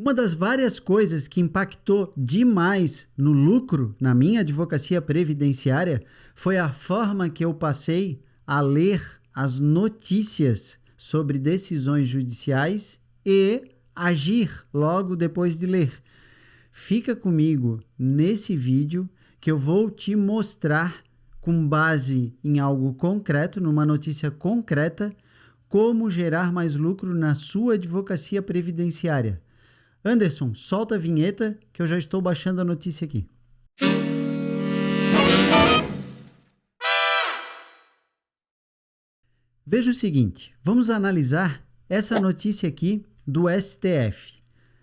Uma das várias coisas que impactou demais no lucro na minha advocacia previdenciária foi a forma que eu passei a ler as notícias sobre decisões judiciais e agir logo depois de ler. Fica comigo nesse vídeo que eu vou te mostrar, com base em algo concreto, numa notícia concreta, como gerar mais lucro na sua advocacia previdenciária. Anderson, solta a vinheta que eu já estou baixando a notícia aqui. Veja o seguinte, vamos analisar essa notícia aqui do STF.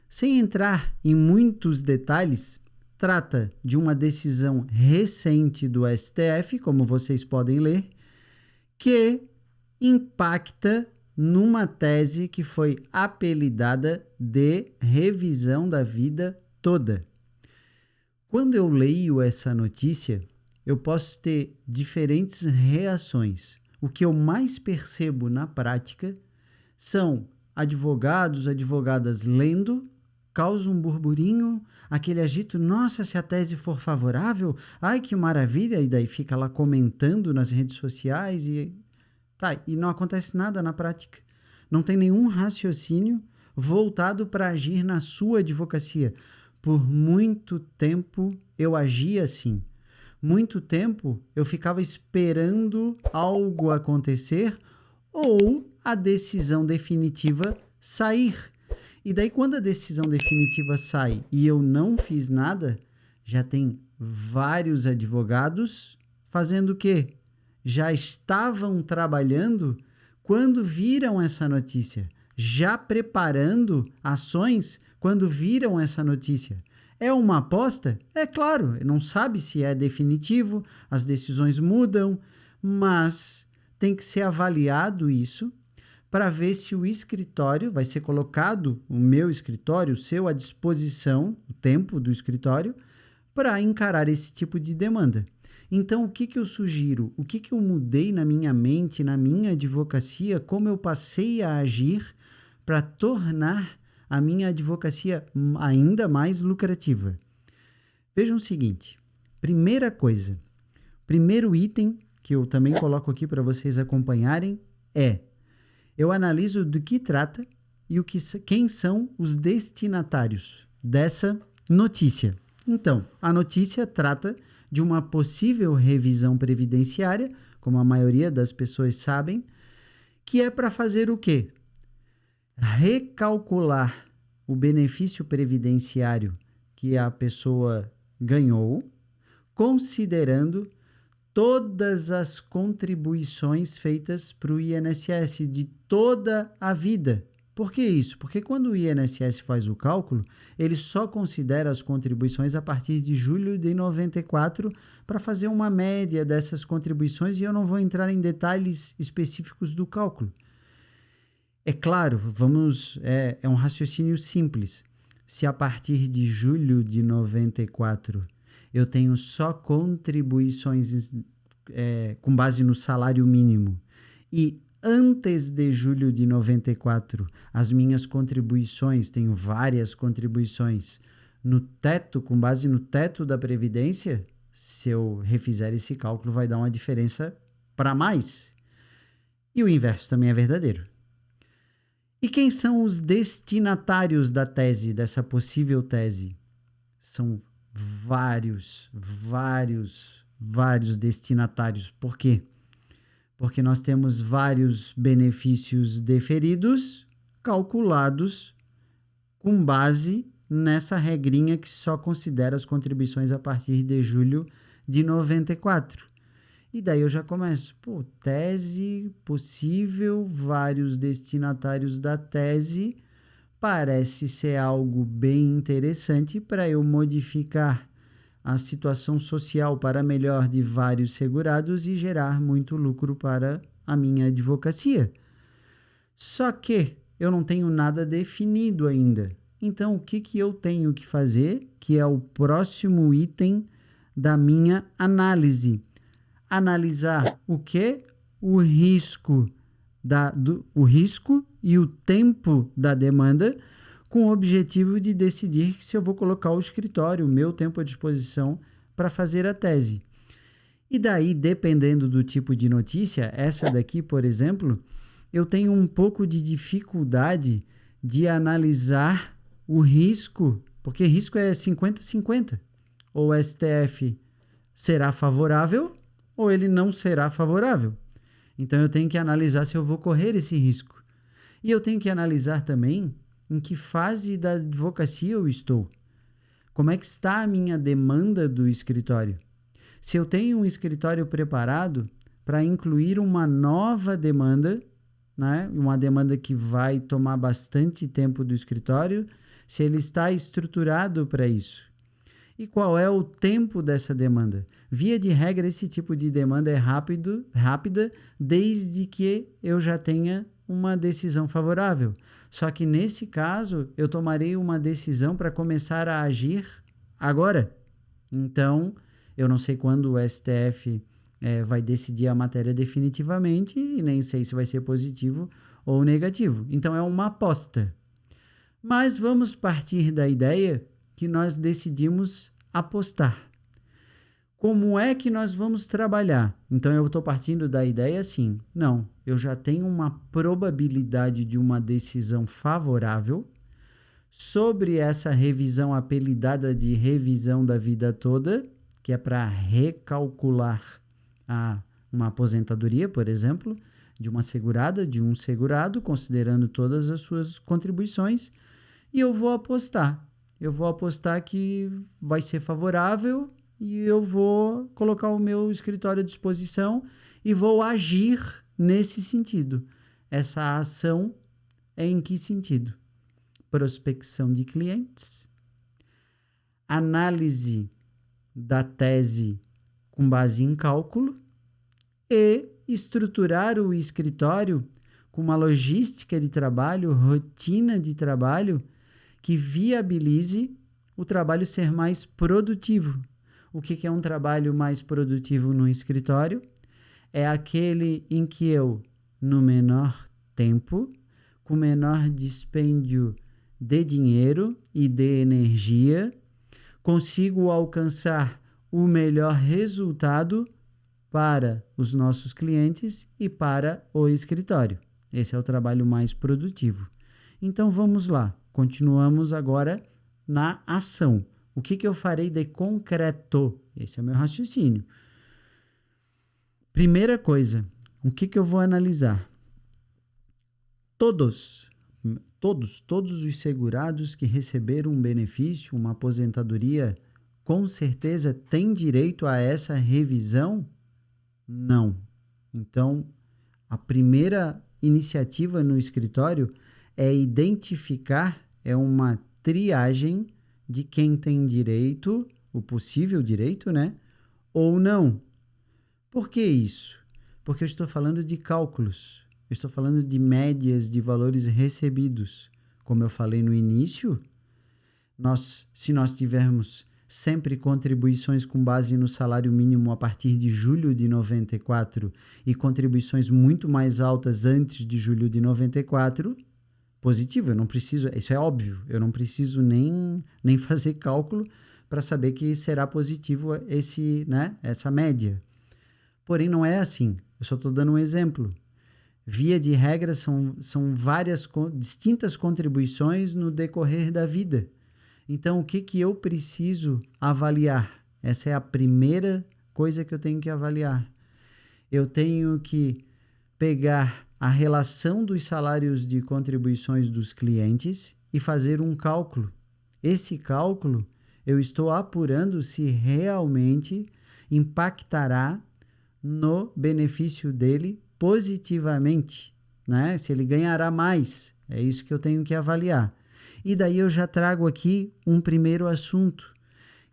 Sem entrar em muitos detalhes, trata de uma decisão recente do STF, como vocês podem ler, que impacta numa tese que foi apelidada de revisão da vida toda. Quando eu leio essa notícia, eu posso ter diferentes reações. O que eu mais percebo na prática são advogados, advogadas lendo, causa um burburinho, aquele agito, nossa, se a tese for favorável, ai que maravilha, e daí fica lá comentando nas redes sociais e não acontece nada na prática. Não tem nenhum raciocínio voltado para agir na sua advocacia. Por muito tempo eu agia assim. Muito tempo eu ficava esperando algo acontecer ou a decisão definitiva sair. E daí quando a decisão definitiva sai e eu não fiz nada, já tem vários advogados fazendo o quê? Já estavam trabalhando quando viram essa notícia, já preparando ações quando viram essa notícia. É uma aposta? É claro, não sabe se é definitivo, as decisões mudam, mas tem que ser avaliado isso para ver se o escritório vai ser colocado, o meu escritório, o seu à disposição, o tempo do escritório, para encarar esse tipo de demanda. Então, o que eu sugiro? O que eu mudei na minha mente, na minha advocacia, como eu passei a agir para tornar a minha advocacia ainda mais lucrativa? Vejam o seguinte, primeira coisa, primeiro item que eu também coloco aqui para vocês acompanharem é, eu analiso do que trata e quem são os destinatários dessa notícia. Então, a notícia trata de uma possível revisão previdenciária, como a maioria das pessoas sabem, que é para fazer o quê? Recalcular o benefício previdenciário que a pessoa ganhou, considerando todas as contribuições feitas para o INSS de toda a vida. Por que isso? Porque quando o INSS faz o cálculo, ele só considera as contribuições a partir de julho de 94 para fazer uma média dessas contribuições e eu não vou entrar em detalhes específicos do cálculo. É claro, é um raciocínio simples. Se a partir de julho de 94 eu tenho só contribuições com base no salário mínimo e antes de julho de 94, as minhas contribuições, tenho várias contribuições no teto, com base no teto da Previdência, se eu refizer esse cálculo, vai dar uma diferença para mais. E o inverso também é verdadeiro. E quem são os destinatários da tese, dessa possível tese? São vários destinatários. Por quê? Porque nós temos vários benefícios deferidos calculados com base nessa regrinha que só considera as contribuições a partir de julho de 94. E daí eu já começo, tese possível, vários destinatários da tese, parece ser algo bem interessante para eu modificar a situação social para melhor de vários segurados e gerar muito lucro para a minha advocacia. Só que eu não tenho nada definido ainda. Então, o que eu tenho que fazer, que é o próximo item da minha análise? Analisar o quê? O risco e o tempo da demanda com o objetivo de decidir se eu vou colocar o escritório, o meu tempo à disposição para fazer a tese. E daí, dependendo do tipo de notícia, essa daqui, por exemplo, eu tenho um pouco de dificuldade de analisar o risco, porque risco é 50-50. Ou o STF será favorável ou ele não será favorável. Então, eu tenho que analisar se eu vou correr esse risco. E eu tenho que analisar também em que fase da advocacia eu estou. Como é que está a minha demanda do escritório? Se eu tenho um escritório preparado para incluir uma nova demanda, né, uma demanda que vai tomar bastante tempo do escritório, se ele está estruturado para isso. E qual é o tempo dessa demanda? Via de regra, esse tipo de demanda é rápida, desde que eu já tenha uma decisão favorável. Só que nesse caso, eu tomarei uma decisão para começar a agir agora. Então, eu não sei quando o STF vai decidir a matéria definitivamente e nem sei se vai ser positivo ou negativo. Então, é uma aposta. Mas vamos partir da ideia que nós decidimos apostar. Como é que nós vamos trabalhar? Então, eu estou partindo da ideia assim, não, eu já tenho uma probabilidade de uma decisão favorável sobre essa revisão apelidada de revisão da vida toda, que é para recalcular uma aposentadoria, por exemplo, de uma segurada, de um segurado, considerando todas as suas contribuições, e eu vou apostar. Eu vou apostar que vai ser favorável e eu vou colocar o meu escritório à disposição e vou agir nesse sentido. Essa ação é em que sentido? Prospecção de clientes, análise da tese com base em cálculo e estruturar o escritório com uma logística de trabalho, rotina de trabalho que viabilize o trabalho ser mais produtivo. O que é um trabalho mais produtivo no escritório? É aquele em que eu, no menor tempo, com menor dispêndio de dinheiro e de energia, consigo alcançar o melhor resultado para os nossos clientes e para o escritório. Esse é o trabalho mais produtivo. Então vamos lá, continuamos agora na ação. O que eu farei de concreto? Esse é o meu raciocínio. Primeira coisa, o que eu vou analisar? Todos os segurados que receberam um benefício, uma aposentadoria, com certeza têm direito a essa revisão? Não. Então, a primeira iniciativa no escritório é identificar, é uma triagem de quem tem direito, o possível direito, né? Ou não. Por que isso? Porque eu estou falando de cálculos. Eu estou falando de médias de valores recebidos. Como eu falei no início, se nós tivermos sempre contribuições com base no salário mínimo a partir de julho de 94 e contribuições muito mais altas antes de julho de 94, positivo, eu não preciso, isso é óbvio, eu não preciso nem fazer cálculo para saber que será positivo essa média. Porém, não é assim, eu só estou dando um exemplo. Via de regra, são várias distintas contribuições no decorrer da vida. Então, o que eu preciso avaliar? Essa é a primeira coisa que eu tenho que avaliar. Eu tenho que pegar a relação dos salários de contribuições dos clientes e fazer um cálculo. Esse cálculo, eu estou apurando se realmente impactará no benefício dele positivamente, né? Se ele ganhará mais. É isso que eu tenho que avaliar. E daí eu já trago aqui um primeiro assunto,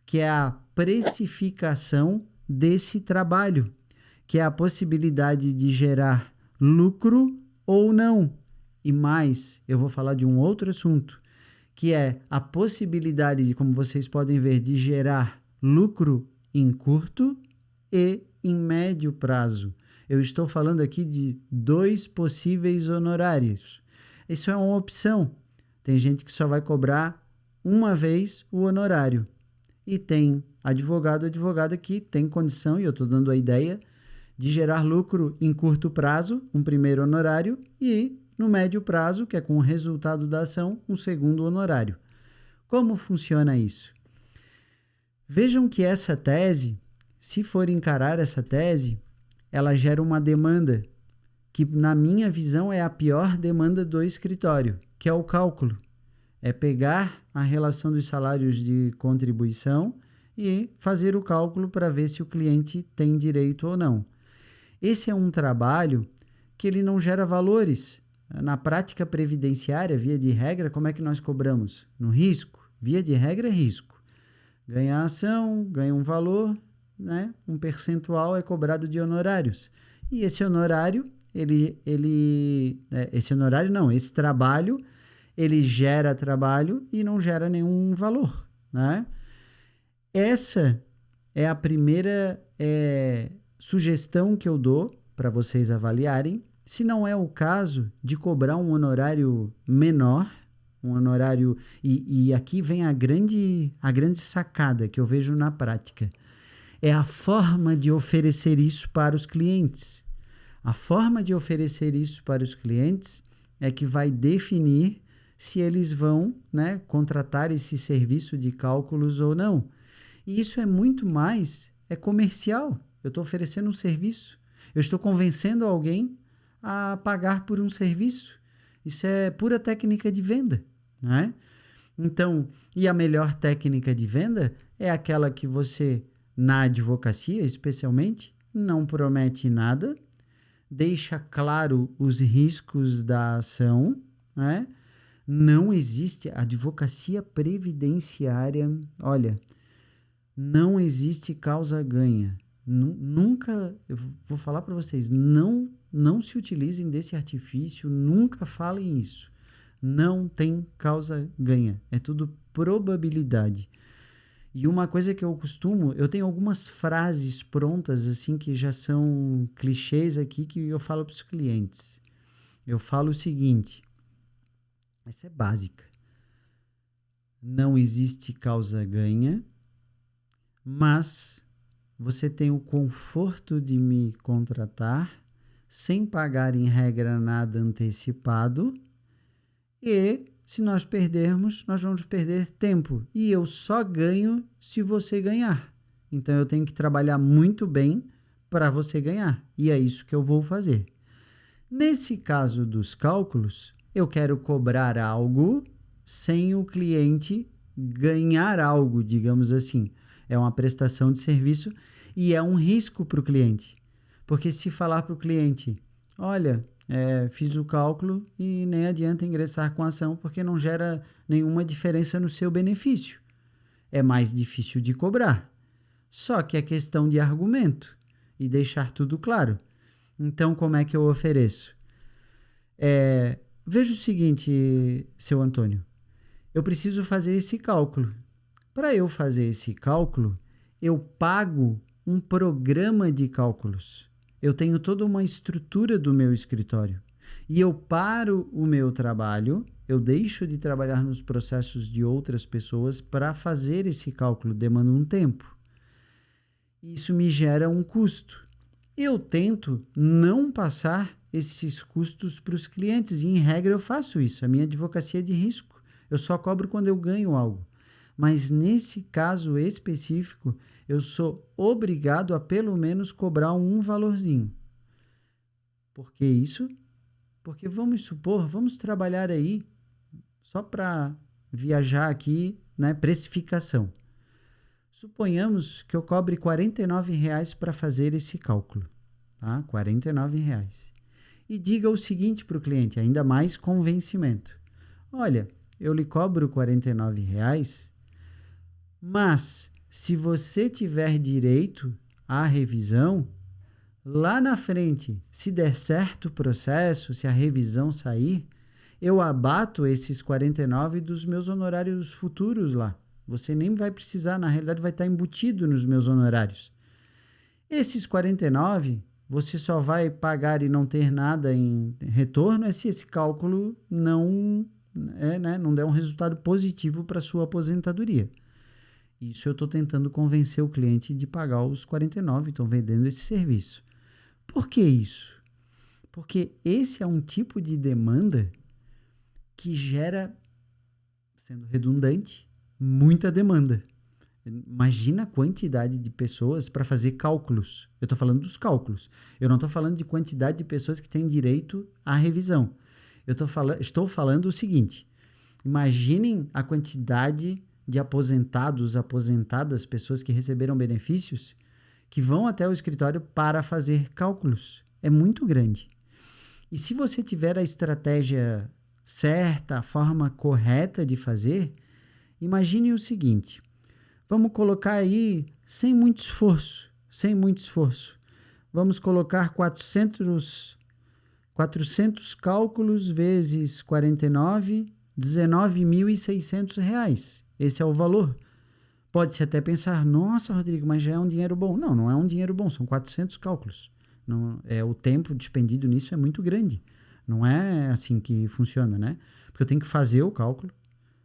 que é a precificação desse trabalho, que é a possibilidade de gerar lucro ou não. E mais, eu vou falar de um outro assunto, que é a possibilidade de, como vocês podem ver, de gerar lucro em curto e em médio prazo. Eu estou falando aqui de 2 possíveis honorários. Isso é uma opção. Tem gente que só vai cobrar uma vez o honorário. E tem advogado, advogada que tem condição, e eu estou dando a ideia, de gerar lucro em curto prazo, um primeiro honorário, e no médio prazo, que é com o resultado da ação, um segundo honorário. Como funciona isso? Vejam que essa tese, se for encarar essa tese, ela gera uma demanda que, na minha visão, é a pior demanda do escritório, que é o cálculo. É pegar a relação dos salários de contribuição e fazer o cálculo para ver se o cliente tem direito ou não. Esse é um trabalho que ele não gera valores. Na prática previdenciária, via de regra, como é que nós cobramos? No risco. Via de regra é risco. Ganha a ação, ganha um valor, né? Um percentual é cobrado de honorários. E esse honorário, esse trabalho, ele gera trabalho e não gera nenhum valor, né? Essa é a primeira sugestão que eu dou para vocês avaliarem. Se não é o caso de cobrar um honorário menor, um honorário... E aqui vem a grande sacada que eu vejo na prática. É a forma de oferecer isso para os clientes. A forma de oferecer isso para os clientes é que vai definir se eles vão, né, contratar esse serviço de cálculos ou não. E isso é muito mais, comercial. Eu estou oferecendo um serviço. Eu estou convencendo alguém a pagar por um serviço. Isso é pura técnica de venda, né? Então, e a melhor técnica de venda é aquela que você, na advocacia especialmente, não promete nada, deixa claro os riscos da ação, né? Não existe advocacia previdenciária, olha, não existe causa-ganha. Nunca, eu vou falar para vocês, não se utilizem desse artifício, nunca falem isso. Não tem causa-ganha, é tudo probabilidade. E uma coisa que eu tenho algumas frases prontas, assim, que já são clichês aqui, que eu falo para os clientes. Eu falo o seguinte, essa é básica. Não existe causa-ganha, mas você tem o conforto de me contratar sem pagar em regra nada antecipado e se nós perdermos, nós vamos perder tempo e eu só ganho se você ganhar. Então eu tenho que trabalhar muito bem para você ganhar e é isso que eu vou fazer. Nesse caso dos cálculos, eu quero cobrar algo sem o cliente ganhar algo, digamos assim. É uma prestação de serviço e é um risco para o cliente. Porque se falar para o cliente, olha, fiz o cálculo e nem adianta ingressar com a ação porque não gera nenhuma diferença no seu benefício. É mais difícil de cobrar. Só que é questão de argumento e deixar tudo claro. Então, como é que eu ofereço? Veja o seguinte, seu Antônio. Eu preciso fazer esse cálculo. Para eu fazer esse cálculo, eu pago um programa de cálculos. Eu tenho toda uma estrutura do meu escritório. E eu paro o meu trabalho, eu deixo de trabalhar nos processos de outras pessoas para fazer esse cálculo, demanda um tempo. Isso me gera um custo. Eu tento não passar esses custos para os clientes e, em regra, eu faço isso. A minha advocacia é de risco. Eu só cobro quando eu ganho algo. Mas nesse caso específico, eu sou obrigado a pelo menos cobrar um valorzinho. Por que isso? Porque vamos trabalhar aí, só para viajar aqui, né, precificação. Suponhamos que eu cobre R$ 49,00 para fazer esse cálculo. Tá? R$ 49,00. E diga o seguinte para o cliente, ainda mais convencimento. Olha, eu lhe cobro R$ 49,00, mas se você tiver direito à revisão, lá na frente, se der certo o processo, se a revisão sair, eu abato esses 49 dos meus honorários futuros lá. Você nem vai precisar, na realidade vai estar embutido nos meus honorários. Esses 49, você só vai pagar e não ter nada em retorno se esse cálculo não né, não der um resultado positivo para sua aposentadoria. Isso eu estou tentando convencer o cliente de pagar os 49, estão vendendo esse serviço. Por que isso? Porque esse é um tipo de demanda que gera, sendo redundante, muita demanda. Imagina a quantidade de pessoas para fazer cálculos. Eu estou falando dos cálculos. Eu não estou falando de quantidade de pessoas que têm direito à revisão. Estou falando o seguinte. Imaginem a quantidade de aposentados, aposentadas, pessoas que receberam benefícios, que vão até o escritório para fazer cálculos. É muito grande. E se você tiver a estratégia certa, a forma correta de fazer, imagine o seguinte. Vamos colocar aí, sem muito esforço, vamos colocar 400 cálculos vezes 49, R$19.600. Esse é o valor. Pode-se até pensar, nossa, Rodrigo, mas já é um dinheiro bom. Não, não é um dinheiro bom, são 400 cálculos. Não, o tempo despendido nisso é muito grande. Não é assim que funciona, né? Porque eu tenho que fazer o cálculo,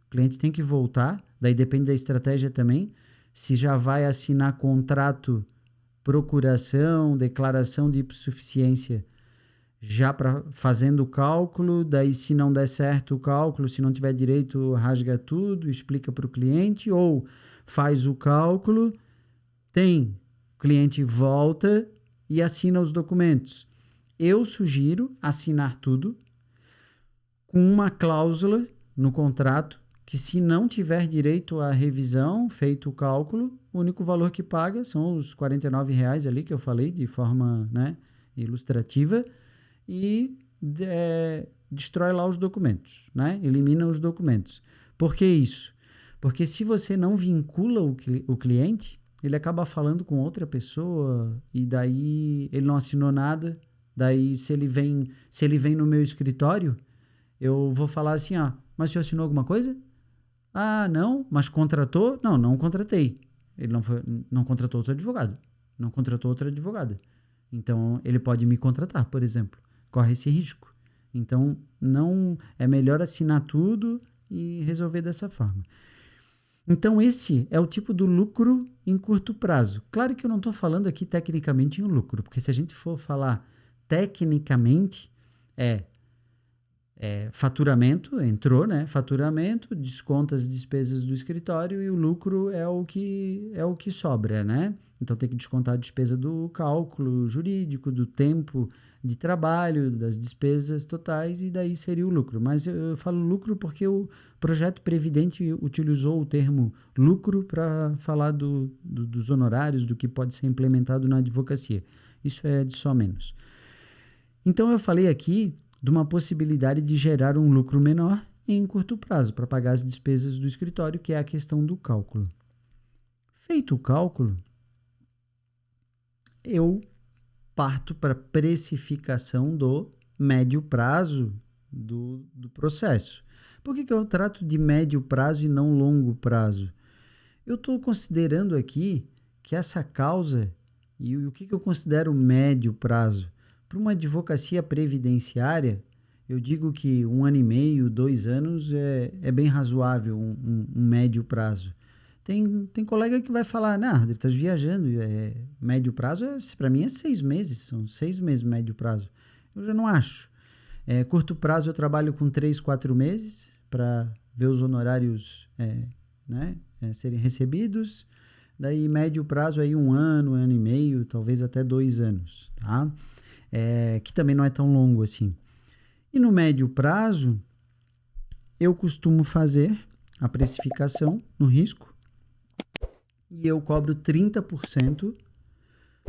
o cliente tem que voltar, daí depende da estratégia também, se já vai assinar contrato, procuração, declaração de hipossuficiência, já fazendo o cálculo, daí se não der certo o cálculo, se não tiver direito, rasga tudo, explica para o cliente, ou faz o cálculo, o cliente volta e assina os documentos. Eu sugiro assinar tudo com uma cláusula no contrato que se não tiver direito à revisão, feito o cálculo, o único valor que paga são os R$49 ali que eu falei de forma, né, ilustrativa, e destrói lá os documentos, né? Elimina os documentos. Por que isso? Porque se você não vincula o cliente, ele acaba falando com outra pessoa e daí ele não assinou nada. Daí se ele vem no meu escritório, eu vou falar assim, mas o senhor assinou alguma coisa? Ah, não, mas contratou? Não, não contratei. Ele não contratou outro advogado. Não contratou outra advogada. Então, ele pode me contratar, por exemplo. Corre esse risco. Então, não é melhor assinar tudo e resolver dessa forma. Então, esse é o tipo do lucro em curto prazo. Claro que eu não estou falando aqui tecnicamente em lucro, porque se a gente for falar tecnicamente, faturamento, entrou, né? Faturamento, desconta as despesas do escritório e o lucro é o que sobra, né? Então tem que descontar a despesa do cálculo jurídico, do tempo de trabalho, das despesas totais, e daí seria o lucro. Mas eu falo lucro porque o projeto Previdente utilizou o termo lucro para falar dos honorários, do que pode ser implementado na advocacia. Isso é de só menos. Então eu falei aqui de uma possibilidade de gerar um lucro menor em curto prazo, para pagar as despesas do escritório, que é a questão do cálculo. Feito o cálculo, eu parto para precificação do médio prazo do processo. Por que eu trato de médio prazo e não longo prazo? Eu estou considerando aqui que essa causa, e o que eu considero médio prazo? Para uma advocacia previdenciária, eu digo que 1 ano e meio, 2 anos é bem razoável, um médio prazo. Tem colega que vai falar, não, Rodrigo, estás viajando, médio prazo, para mim é 6 meses, são 6 meses médio prazo. Eu já não acho. Curto prazo eu trabalho com 3, 4 meses para ver os honorários serem recebidos. Daí médio prazo aí 1 ano, 1 ano e meio, talvez até 2 anos, tá? Que também não é tão longo assim. E no médio prazo, eu costumo fazer a precificação no risco e eu cobro 30%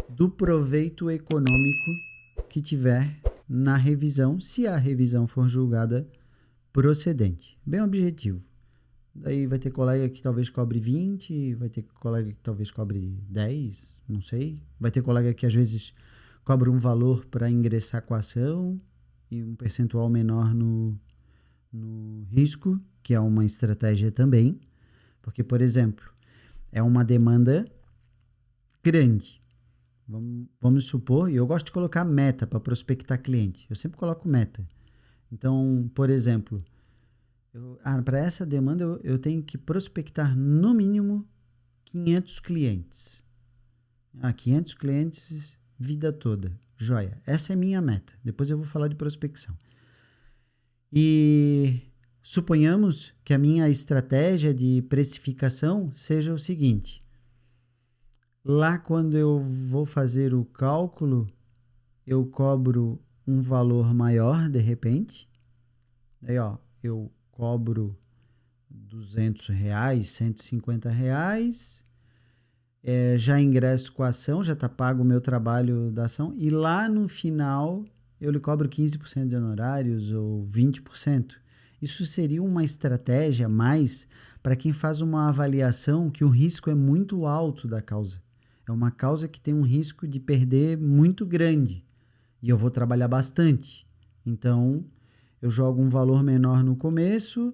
do proveito econômico que tiver na revisão, se a revisão for julgada procedente. Bem objetivo. Daí vai ter colega que talvez cobre 20, vai ter colega que talvez cobre 10, não sei. Vai ter colega que às vezes cobra um valor para ingressar com a ação e um percentual menor no risco, que é uma estratégia também. Porque, por exemplo, é uma demanda grande. Vamos supor, e eu gosto de colocar meta para prospectar cliente. Eu sempre coloco meta. Então, por exemplo, Para essa demanda, eu tenho que prospectar no mínimo 500 clientes. 500 clientes vida toda. Joia. Essa é a minha meta. Depois eu vou falar de prospecção. E suponhamos que a minha estratégia de precificação seja o seguinte. Lá quando eu vou fazer o cálculo, eu cobro um valor maior de repente. Aí, eu cobro R$200, R$150, já ingresso com a ação, já está pago o meu trabalho da ação, e lá no final eu lhe cobro 15% de honorários ou 20%. Isso seria uma estratégia mais para quem faz uma avaliação que o risco é muito alto da causa. É uma causa que tem um risco de perder muito grande e eu vou trabalhar bastante. Então, eu jogo um valor menor no começo,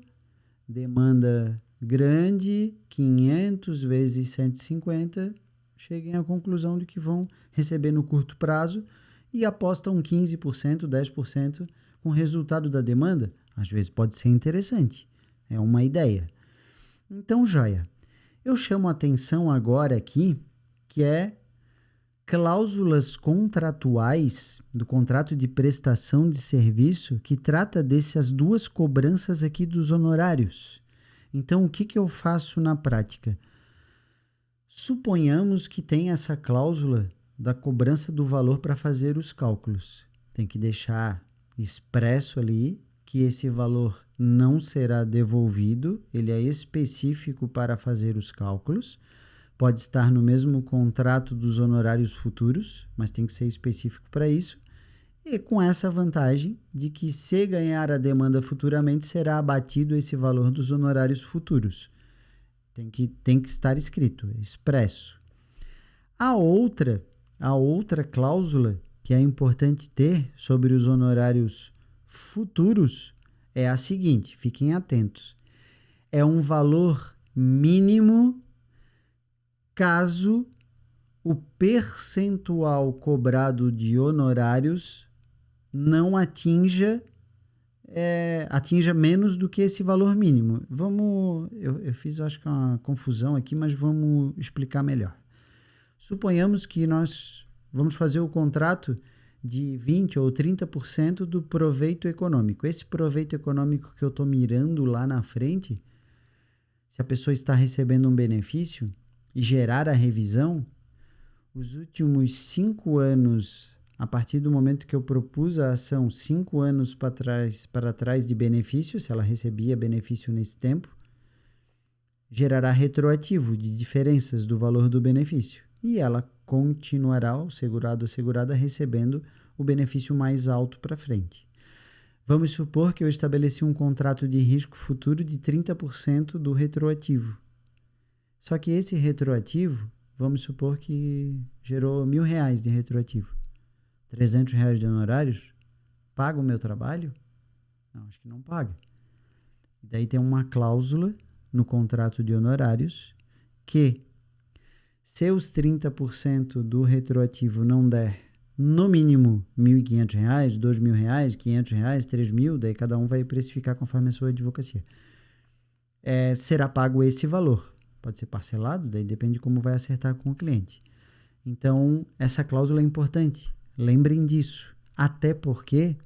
demanda grande, 500 vezes 150, cheguem à conclusão de que vão receber no curto prazo e apostam 15%, 10% com o resultado da demanda. Às vezes pode ser interessante, é uma ideia. Então, joia, eu chamo a atenção agora aqui, que é cláusulas contratuais do contrato de prestação de serviço que trata dessas duas cobranças aqui dos honorários. Então, o que eu faço na prática? Suponhamos que tem essa cláusula da cobrança do valor para fazer os cálculos. Tem que deixar expresso ali que esse valor não será devolvido, ele é específico para fazer os cálculos. Pode estar no mesmo contrato dos honorários futuros, mas tem que ser específico para isso. E com essa vantagem de que, se ganhar a demanda futuramente, será abatido esse valor dos honorários futuros. Tem que estar escrito, expresso. A outra cláusula que é importante ter sobre os honorários futuros é a seguinte, fiquem atentos. É um valor mínimo caso o percentual cobrado de honorários não atinja menos do que esse valor mínimo. Eu fiz, acho que uma confusão aqui, mas vamos explicar melhor. Suponhamos que nós vamos fazer o contrato de 20% ou 30% do proveito econômico. Esse proveito econômico que eu estou mirando lá na frente, se a pessoa está recebendo um benefício e gerar a revisão, os últimos 5 anos, a partir do momento que eu propus a ação, 5 anos para trás de benefício, se ela recebia benefício nesse tempo, gerará retroativo de diferenças do valor do benefício. E ela continuará, o segurado ou segurada, recebendo o benefício mais alto para frente. Vamos supor que eu estabeleci um contrato de risco futuro de 30% do retroativo. Só que esse retroativo, vamos supor que gerou R$1.000 de retroativo. R$300 de honorários, paga o meu trabalho? Não, acho que não paga. E daí tem uma cláusula no contrato de honorários que, se os 30% do retroativo não der no mínimo R$1.500, R$2.000, R$500, R$3.000, daí cada um vai precificar conforme a sua advocacia, será pago esse valor. Pode ser parcelado, daí depende de como vai acertar com o cliente. Então, essa cláusula é importante. Lembrem disso. Até porque,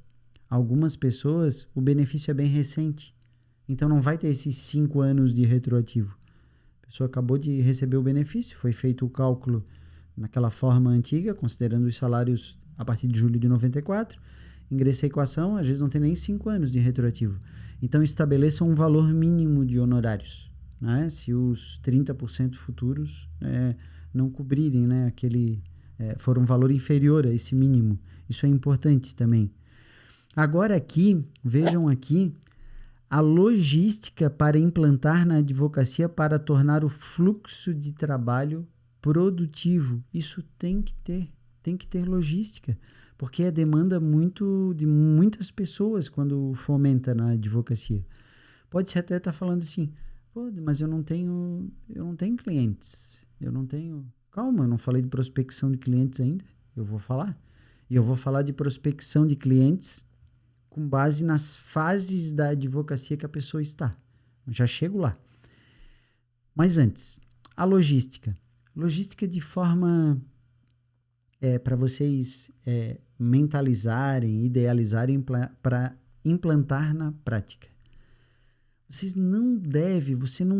algumas pessoas, o benefício é bem recente. Então, não vai ter esses 5 anos de retroativo. A pessoa acabou de receber o benefício, foi feito o cálculo naquela forma antiga, considerando os salários a partir de julho de 94. Ingressei com a ação, às vezes não tem nem 5 anos de retroativo. Então, estabeleçam um valor mínimo de honorários. Né? Se os 30% futuros não cobrirem, né, for um valor inferior a esse mínimo. Isso é importante também. Agora aqui, vejam aqui, a logística para implantar na advocacia para tornar o fluxo de trabalho produtivo. Isso tem que ter logística, porque é demanda de muitas pessoas quando fomenta na advocacia. Pode-se até estar falando assim, mas eu não tenho clientes, Calma, eu não falei de prospecção de clientes ainda, eu vou falar. E eu vou falar de prospecção de clientes com base nas fases da advocacia que a pessoa está. Já chego lá. Mas antes, a logística. Logística de forma para vocês mentalizarem, idealizarem para implantar na prática. Você não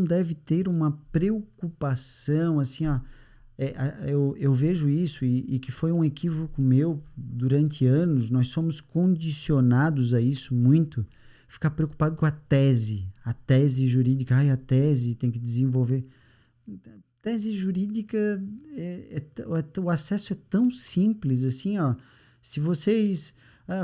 deve ter uma preocupação assim, ó. Eu vejo isso e que foi um equívoco meu durante anos. Nós somos condicionados a isso muito. Ficar preocupado com a tese jurídica. A tese tem que desenvolver. Tese jurídica, o acesso é tão simples assim, ó. Se vocês...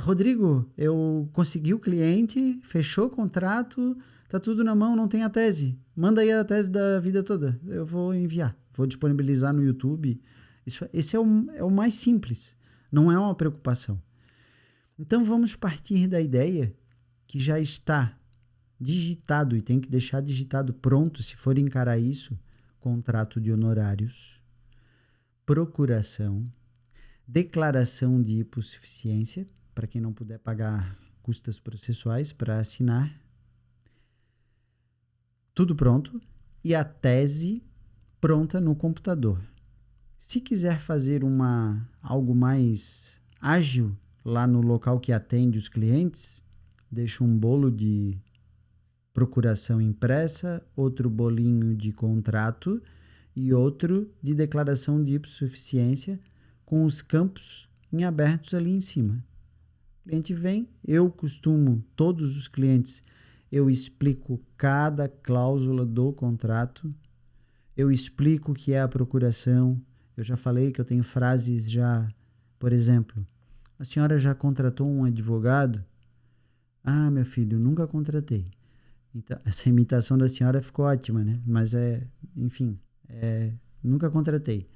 Rodrigo, eu consegui o cliente, fechou o contrato, tá tudo na mão, não tem a tese. Manda aí a tese da vida toda. Eu vou enviar, vou disponibilizar no YouTube. Esse é o mais simples, não é uma preocupação. Então vamos partir da ideia que já está digitado e tem que deixar digitado pronto, se for encarar isso, contrato de honorários, procuração, declaração de hipossuficiência, para quem não puder pagar custas processuais para assinar, tudo pronto, e a tese pronta no computador. Se quiser fazer algo mais ágil lá no local que atende os clientes, deixa um bolo de procuração impressa, outro bolinho de contrato e outro de declaração de hipossuficiência com os campos em abertos ali em cima. O cliente vem, todos os clientes, eu explico cada cláusula do contrato, eu explico o que é a procuração, eu já falei que eu tenho frases já, por exemplo, a senhora já contratou um advogado? Ah, meu filho, nunca contratei. Então, essa imitação da senhora ficou ótima, né? Mas nunca contratei.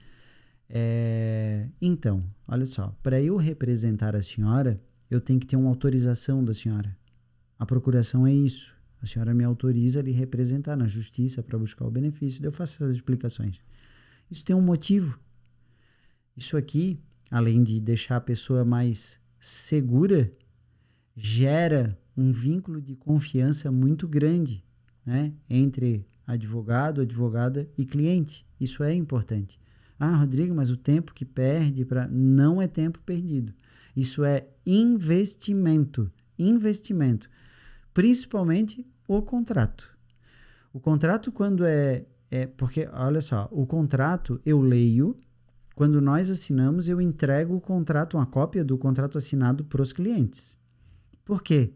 Então, olha só, para eu representar a senhora, eu tenho que ter uma autorização da senhora. A procuração é isso. A senhora me autoriza a lhe representar na justiça para buscar o benefício. Eu faço essas explicações. Isso tem um motivo. Isso aqui, além de deixar a pessoa mais segura, gera um vínculo de confiança muito grande, né, entre advogado, advogada e cliente. Isso é importante. Rodrigo, mas o tempo que perde não é tempo perdido. Isso é investimento. Investimento. Principalmente o contrato. O contrato, quando porque, olha só, o contrato eu leio, quando nós assinamos, eu entrego o contrato, uma cópia do contrato assinado para os clientes. Por quê?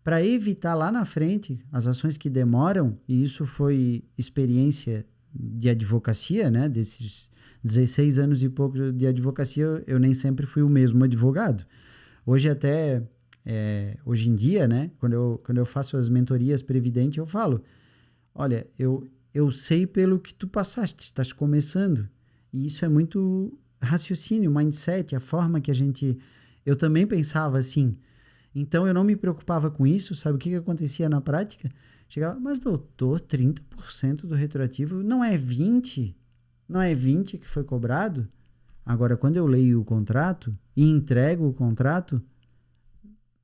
Para evitar lá na frente as ações que demoram, e isso foi experiência de advocacia, né? Desses 16 anos e pouco de advocacia, eu nem sempre fui o mesmo advogado. Hoje hoje em dia, né? Quando eu faço as mentorias previdentes, eu falo, olha, eu sei pelo que tu passaste, estás começando. E isso é muito raciocínio, mindset, a forma que eu também pensava assim. Então, eu não me preocupava com isso. Sabe o que acontecia na prática? Chegava, mas doutor, 30% do retroativo não é 20%? Não é 20% que foi cobrado? Agora, quando eu leio o contrato e entrego o contrato,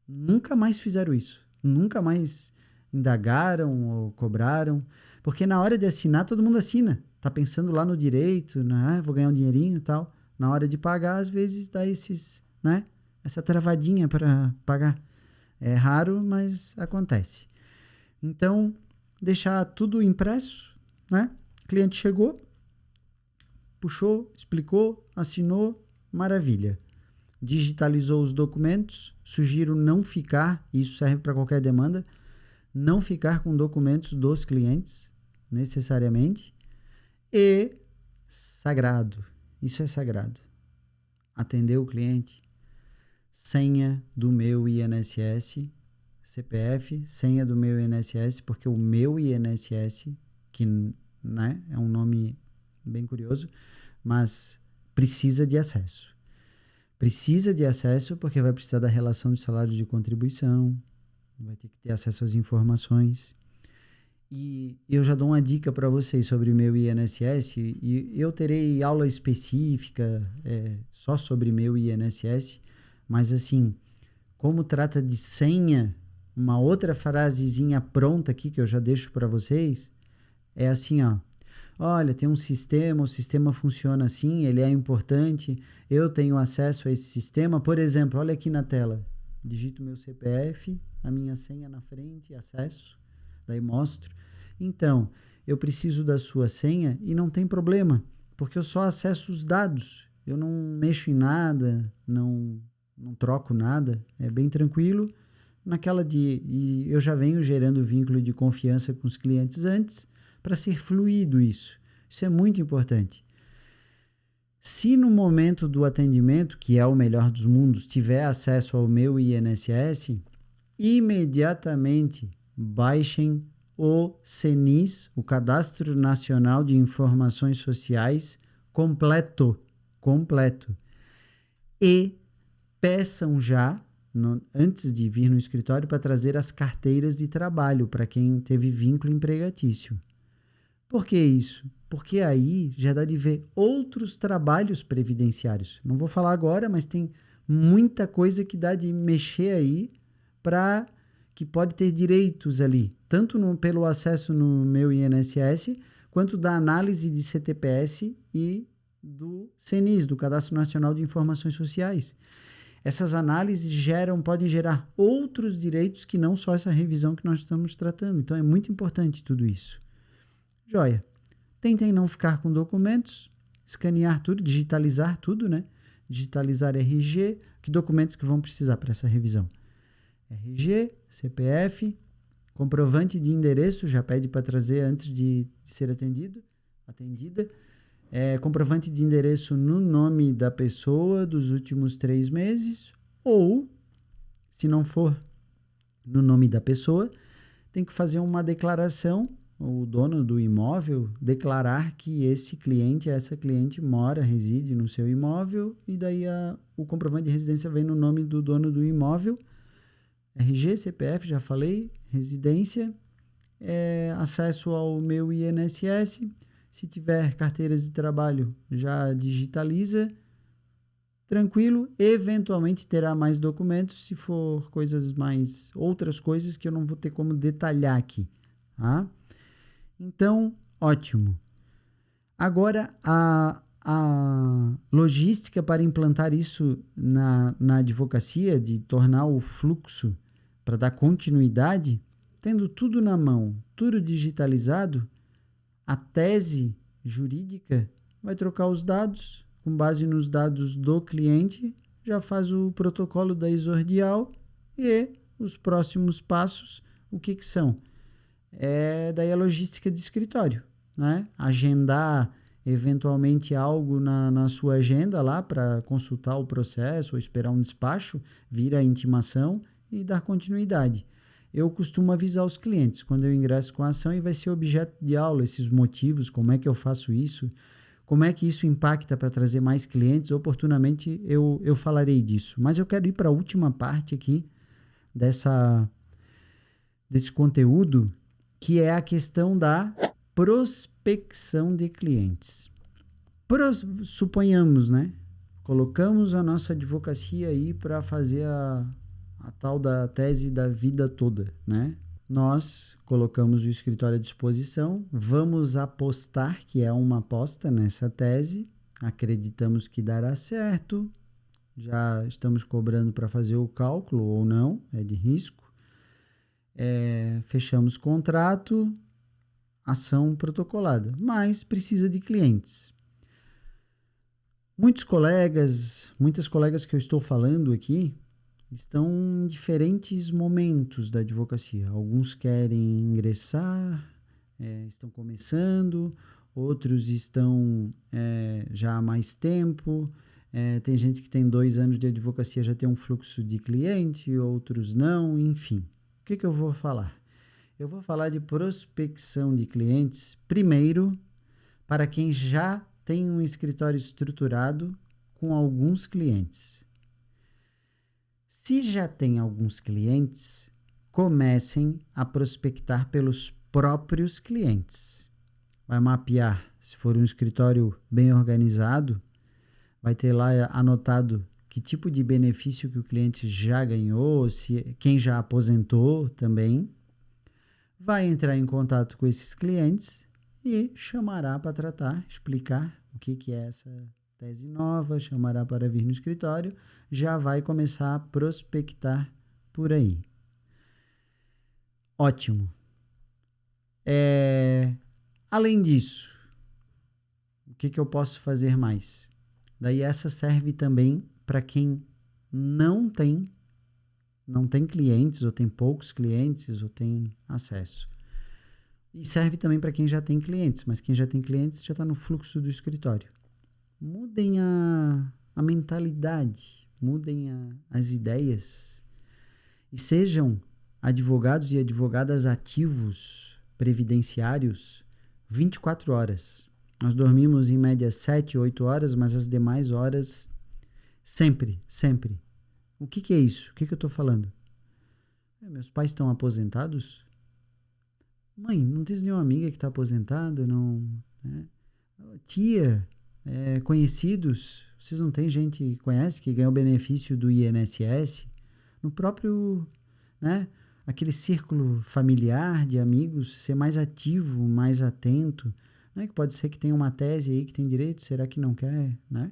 nunca mais fizeram isso. Nunca mais indagaram ou cobraram. Porque na hora de assinar, todo mundo assina. Tá pensando lá no direito, vou ganhar um dinheirinho e tal. Na hora de pagar, às vezes dá essa travadinha para pagar. É raro, mas acontece. Então, deixar tudo impresso, né? O cliente chegou, puxou, explicou, assinou, maravilha. Digitalizou os documentos, sugiro não ficar, isso serve para qualquer demanda, não ficar com documentos dos clientes, necessariamente, e sagrado, isso é sagrado. Atender o cliente, senha do meu INSS, CPF, senha do meu INSS, porque o meu INSS, que né, é um nome bem curioso, mas precisa de acesso. Precisa de acesso porque vai precisar da relação de salário de contribuição, vai ter que ter acesso às informações. E eu já dou uma dica para vocês sobre o meu INSS, e eu terei aula específica só sobre meu INSS, mas assim, como trata de senha, uma outra frasezinha pronta aqui que eu já deixo para vocês, é assim, ó. Olha, tem um sistema, o sistema funciona assim, ele é importante, eu tenho acesso a esse sistema. Por exemplo, olha aqui na tela, digito meu CPF, a minha senha na frente, acesso, daí mostro. Então, eu preciso da sua senha e não tem problema, porque eu só acesso os dados, eu não mexo em nada, não troco nada, é bem tranquilo. E eu já venho gerando vínculo de confiança com os clientes antes, para ser fluido isso. Isso é muito importante. Se no momento do atendimento, que é o melhor dos mundos, tiver acesso ao meu INSS, imediatamente baixem o CNIS, o Cadastro Nacional de Informações Sociais, completo. E peçam já, antes de vir no escritório, para trazer as carteiras de trabalho para quem teve vínculo empregatício. Por que isso? Porque aí já dá de ver outros trabalhos previdenciários. Não vou falar agora, mas tem muita coisa que dá de mexer aí para que pode ter direitos ali, tanto pelo acesso no meu INSS, quanto da análise de CTPS e do CNIS, do Cadastro Nacional de Informações Sociais. Essas análises podem gerar outros direitos que não só essa revisão que nós estamos tratando. Então, é muito importante tudo isso. Joia. Tentem não ficar com documentos, escanear tudo, digitalizar tudo, né? Digitalizar RG, que documentos que vão precisar para essa revisão? RG, CPF, comprovante de endereço, já pede para trazer antes de ser atendida. Comprovante de endereço no nome da pessoa dos últimos 3 meses, ou, se não for no nome da pessoa, tem que fazer uma declaração, o dono do imóvel declarar que essa cliente reside no seu imóvel, e daí o comprovante de residência vem no nome do dono do imóvel. RG, CPF, já falei, residência, acesso ao meu INSS, se tiver carteiras de trabalho, já digitaliza, tranquilo, eventualmente terá mais documentos, se for outras coisas que eu não vou ter como detalhar aqui, tá? Então, ótimo. Agora, a logística para implantar isso na advocacia, de tornar o fluxo, para dar continuidade, tendo tudo na mão, tudo digitalizado, a tese jurídica vai trocar os dados, com base nos dados do cliente, já faz o protocolo da exordial e os próximos passos, o que são? Daí a logística de escritório, né? Agendar eventualmente algo na sua agenda lá para consultar o processo ou esperar um despacho, vira a intimação e dar continuidade. Eu costumo avisar os clientes quando eu ingresso com a ação e vai ser objeto de aula, esses motivos, como é que eu faço isso, como é que isso impacta para trazer mais clientes. Oportunamente eu falarei disso. Mas eu quero ir para a última parte aqui desse conteúdo, que é a questão da prospecção de clientes. Suponhamos, né? Colocamos a nossa advocacia aí para fazer a tal da tese da vida toda, né? Nós colocamos o escritório à disposição, vamos apostar, que é uma aposta nessa tese, acreditamos que dará certo, já estamos cobrando para fazer o cálculo ou não, é de risco. Fechamos contrato, ação protocolada, mas precisa de clientes. Muitas colegas que eu estou falando aqui estão em diferentes momentos da advocacia. Alguns querem ingressar, estão começando, outros estão já há mais tempo. Tem gente que tem 2 anos de advocacia, já tem um fluxo de cliente, outros não, enfim. O que eu vou falar? Eu vou falar de prospecção de clientes, primeiro, para quem já tem um escritório estruturado com alguns clientes. Se já tem alguns clientes, comecem a prospectar pelos próprios clientes. Vai mapear, se for um escritório bem organizado, vai ter lá anotado que tipo de benefício que o cliente já ganhou, se quem já aposentou também, vai entrar em contato com esses clientes e chamará para tratar, explicar o que é essa tese nova, chamará para vir no escritório, já vai começar a prospectar por aí. Ótimo. Além disso, o que eu posso fazer mais? Daí essa serve também para quem não tem clientes, ou tem poucos clientes, ou tem acesso. E serve também para quem já tem clientes, mas quem já tem clientes já está no fluxo do escritório. Mudem a mentalidade, mudem as ideias e sejam advogados e advogadas ativos, previdenciários, 24 horas. Nós dormimos em média 7, 8 horas, mas as demais horas, sempre. O que é isso? O que eu estou falando? Meus pais estão aposentados? Mãe, não tens nenhuma amiga que está aposentada? Não, né? Tia, conhecidos? Vocês não têm gente que conhece que ganhou benefício do INSS? No próprio, né, aquele círculo familiar de amigos, ser mais ativo, mais atento. Não é que pode ser que tenha uma tese aí que tem direito, será que não quer, né?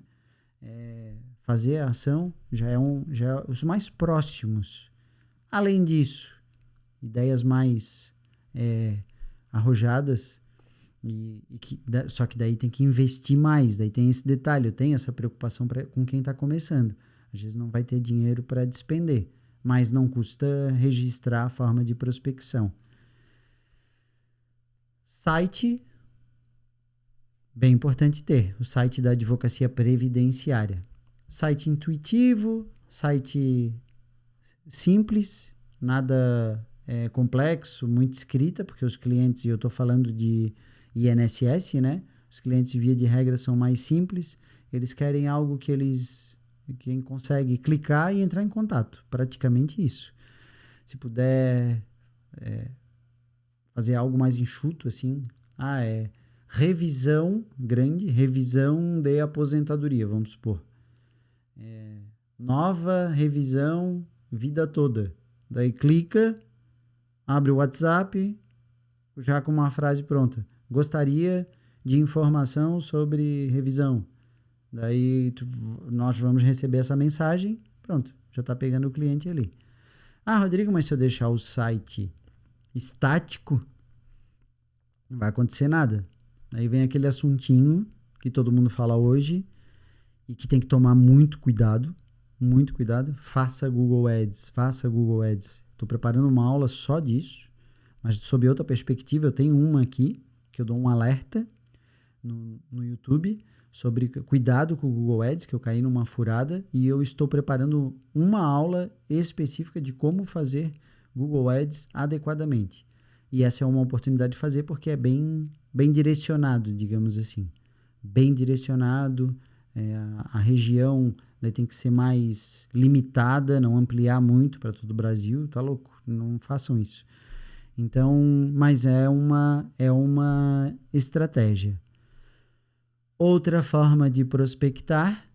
Fazer a ação já é os mais próximos. Além disso, ideias mais arrojadas, só que daí tem que investir mais, daí tem esse detalhe, eu tenho essa preocupação com quem está começando. Às vezes não vai ter dinheiro para despender, mas não custa registrar a forma de prospecção. Site, bem importante ter, o site da Advocacia Previdenciária. Site intuitivo, site simples, nada complexo, muito escrita, porque os clientes, e eu estou falando de INSS, né? Os clientes, via de regra, são mais simples, eles querem algo que quem consegue clicar e entrar em contato, praticamente isso. Se puder fazer algo mais enxuto, assim, revisão grande, revisão de aposentadoria, vamos supor. Nova revisão, vida toda. Daí clica, abre o WhatsApp, já com uma frase pronta. Gostaria de informação sobre revisão. Daí nós vamos receber essa mensagem, pronto, já está pegando o cliente ali. Rodrigo, mas se eu deixar o site estático, não vai acontecer nada. Aí vem aquele assuntinho que todo mundo fala hoje e que tem que tomar muito cuidado, faça Google Ads. Estou preparando uma aula só disso, mas sob outra perspectiva. Eu tenho uma aqui, que eu dou um alerta no YouTube, sobre cuidado com o Google Ads, que eu caí numa furada, e eu estou preparando uma aula específica de como fazer Google Ads adequadamente. E essa é uma oportunidade de fazer, porque é bem direcionado, digamos assim. Bem direcionado, a região daí tem que ser mais limitada, não ampliar muito para todo o Brasil, tá louco? Não façam isso. Então, mas é uma estratégia. Outra forma de prospectar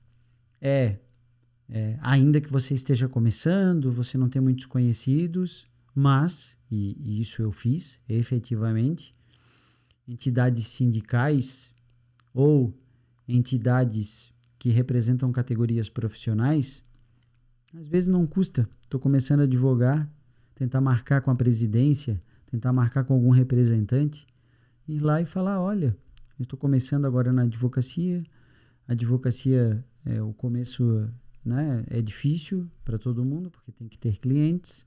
ainda que você esteja começando, você não tem muitos conhecidos, mas, e isso eu fiz efetivamente, entidades sindicais ou entidades que representam categorias profissionais, às vezes não custa. Estou começando a advogar, tentar marcar com a presidência, tentar marcar com algum representante, ir lá e falar, olha, eu estou começando agora na advocacia, o começo, né, é difícil para todo mundo, porque tem que ter clientes,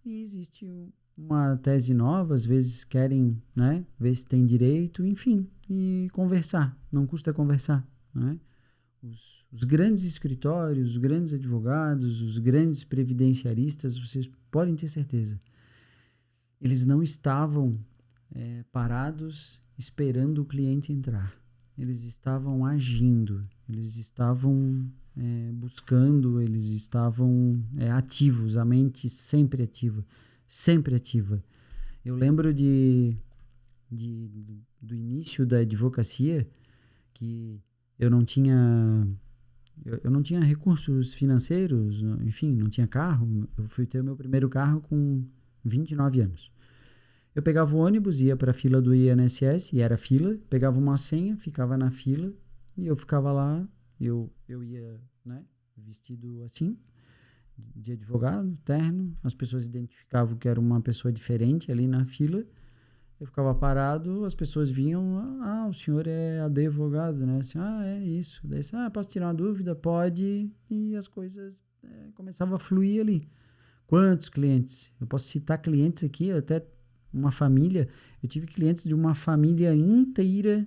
e existe uma tese nova, às vezes querem, né, ver se tem direito, enfim, e conversar, não custa conversar, né? Os grandes escritórios, os grandes advogados, os grandes previdenciaristas, vocês podem ter certeza, eles não estavam parados esperando o cliente entrar. Eles estavam agindo, eles estavam buscando, eles estavam ativos, a mente sempre ativa. Eu lembro do início da advocacia, que eu não tinha eu não tinha recursos financeiros, enfim, não tinha carro. Eu fui ter o meu primeiro carro com 29 anos. Eu pegava o ônibus, ia para a fila do INSS, e era fila, pegava uma senha, ficava na fila, e eu ficava lá, eu ia, né, vestido assim, de advogado, terno, as pessoas identificavam que era uma pessoa diferente ali na fila, eu ficava parado, as pessoas vinham, o senhor é advogado, né? Assim, é isso. Daí, posso tirar uma dúvida? Pode. E as coisas começavam a fluir ali. Quantos clientes? Eu posso citar clientes aqui, até uma família. Eu tive clientes de uma família inteira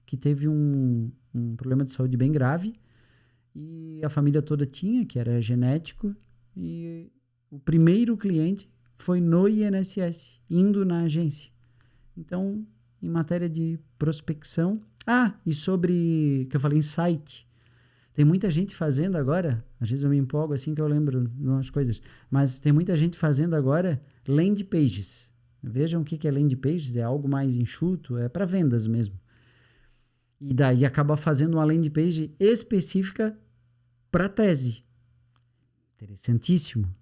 que teve um problema de saúde bem grave e a família toda tinha, que era genético, e o primeiro cliente foi no INSS, indo na agência. Então, em matéria de prospecção... e sobre, que eu falei em site, tem muita gente fazendo agora, às vezes eu me empolgo assim que eu lembro de umas coisas, mas tem muita gente fazendo agora landing pages. Vejam o que é landing pages, é algo mais enxuto, é para vendas mesmo. E daí acaba fazendo uma landing page específica para tese. Interessantíssimo.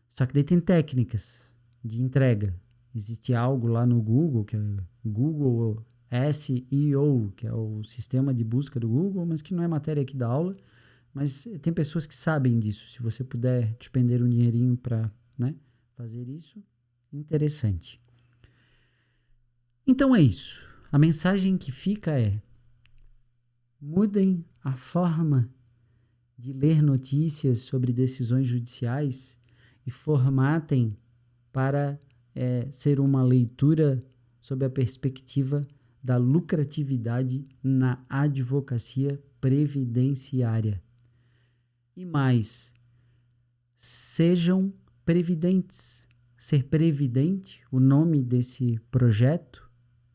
Só que daí tem técnicas de entrega. Existe algo lá no Google, que é Google SEO, que é o sistema de busca do Google, mas que não é matéria aqui da aula. Mas tem pessoas que sabem disso. Se você puder despender um dinheirinho para, né, fazer isso, interessante. Então é isso. A mensagem que fica é: mudem a forma de ler notícias sobre decisões judiciais e formatem para ser uma leitura sob a perspectiva da lucratividade na advocacia previdenciária. E mais, sejam previdentes. Ser previdente, o nome desse projeto,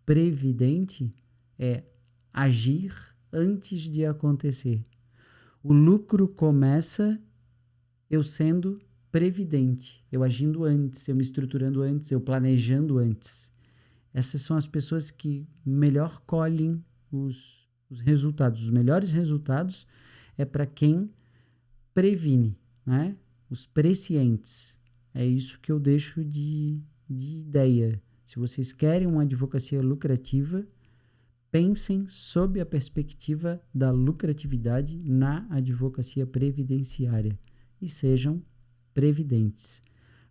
previdente, é agir antes de acontecer. O lucro começa eu sendo previdente, eu agindo antes, eu me estruturando antes, eu planejando antes. Essas são as pessoas que melhor colhem os resultados. Os melhores resultados é para quem previne, né? Os prescientes. É isso que eu deixo de ideia. Se vocês querem uma advocacia lucrativa, pensem sob a perspectiva da lucratividade na advocacia previdenciária e sejam previdentes.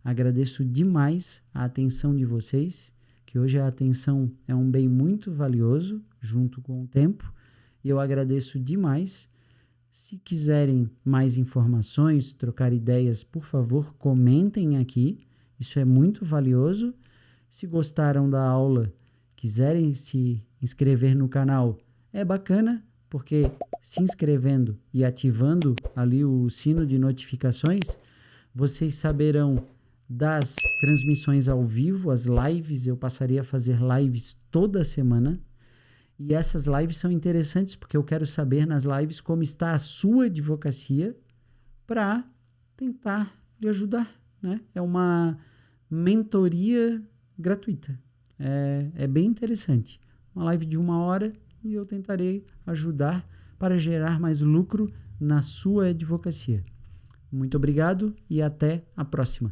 Agradeço demais a atenção de vocês, que hoje a atenção é um bem muito valioso, junto com o tempo, e eu agradeço demais. Se quiserem mais informações, trocar ideias, por favor, comentem aqui, isso é muito valioso. Se gostaram da aula, quiserem se inscrever no canal, é bacana, porque se inscrevendo e ativando ali o sino de notificações, vocês saberão das transmissões ao vivo, as lives. Eu passaria a fazer lives toda semana. E essas lives são interessantes porque eu quero saber nas lives como está a sua advocacia para tentar lhe ajudar, né? É uma mentoria gratuita. É bem interessante. Uma live de 1 hora e eu tentarei ajudar para gerar mais lucro na sua advocacia. Muito obrigado e até a próxima.